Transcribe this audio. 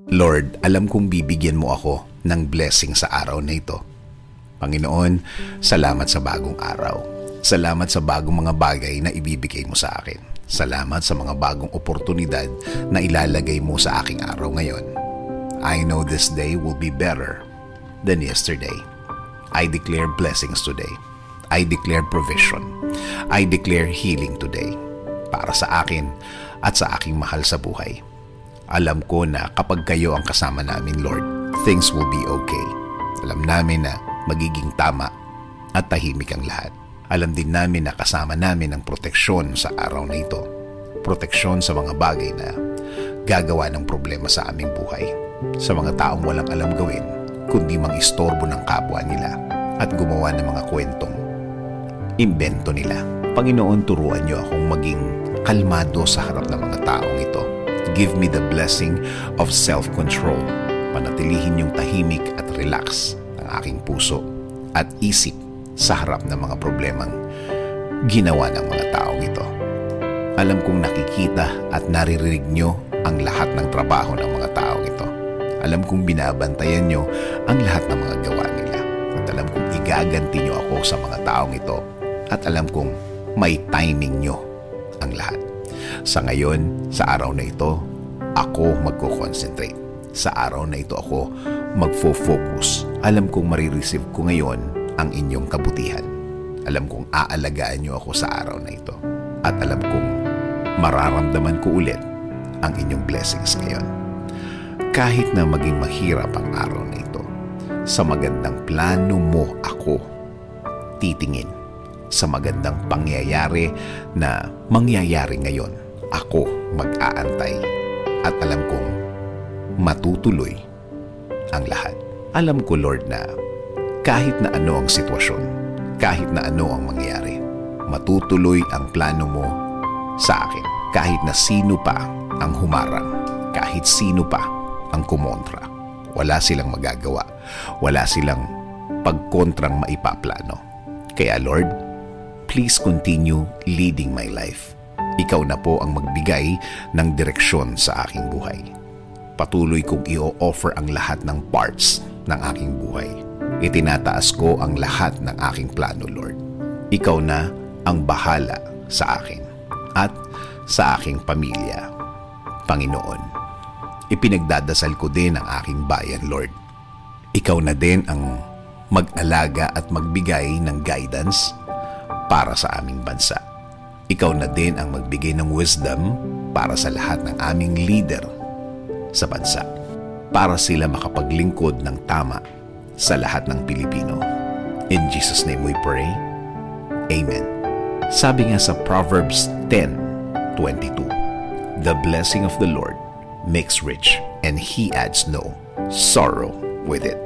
Lord, alam kong bibigyan mo ako ng blessing sa araw na ito. Panginoon, salamat sa bagong araw. Salamat sa bagong mga bagay na ibibigay mo sa akin. Salamat sa mga bagong oportunidad na ilalagay mo sa aking araw ngayon. I know this day will be better than yesterday. I declare blessings today. I declare provision. I declare healing today para sa akin at sa aking mahal sa buhay. Alam ko na kapag kayo ang kasama namin, Lord, things will be okay. Alam namin na magiging tama at tahimik ang lahat. Alam din namin na kasama namin ang proteksyon sa araw na ito. Proteksyon sa mga bagay na gagawa ng problema sa aming buhay. Sa mga taong walang alam gawin, kundi mang istorbo ng kapwa nila at gumawa ng mga kwentong imbento nila. Panginoon, turuan niyo akong maging kalmado sa harap ng mga taong ito. Give me the blessing of self-control. Panatilihin yung tahimik at relax ang aking puso at isip sa harap ng mga problemang ginawa ng mga taong ito. Alam kong nakikita at naririnig nyo ang lahat ng trabaho ng mga taong ito. Alam kong binabantayan nyo ang lahat ng mga gawa nila. At alam kong igaganti nyo ako sa mga taong ito. At alam kong may timing nyo ang lahat. Sa ngayon, sa araw na ito, ako magko-concentrate. Sa araw na ito ako magfo-focus. Alam kong marireceive ko ngayon ang inyong kabutihan. Alam kong aalagaan niyo ako sa araw na ito. At alam kong mararamdaman ko ulit ang inyong blessings ngayon. Kahit na maging mahirap ang araw na ito, sa magandang plano mo ako titingin. Sa magandang pangyayari na mangyayari ngayon, ako mag-aantay. At alam kong matutuloy ang lahat. Alam ko, Lord, na kahit na ano ang sitwasyon, kahit na ano ang mangyari, matutuloy ang plano mo sa akin. Kahit na sino pa ang humarang, kahit sino pa ang kumontra, wala silang magagawa, wala silang pagkontrang maipaplano. Kaya Lord, please continue leading my life. Ikaw na po ang magbigay ng direksyon sa aking buhay. Patuloy kong i-offer ang lahat ng parts ng aking buhay. Itinataas ko ang lahat ng aking plano, Lord. Ikaw na ang bahala sa akin at sa aking pamilya. Panginoon, ipinagdadasal ko din ang aking bayan, Lord. Ikaw na din ang mag-alaga at magbigay ng guidance para sa aming bansa. Ikaw na din ang magbigay ng wisdom para sa lahat ng aming leader sa bansa, para sila makapaglingkod ng tama sa lahat ng Pilipino. In Jesus' name we pray. Amen. Sabi nga sa Proverbs 10:22, the blessing of the Lord makes rich, and He adds no sorrow with it.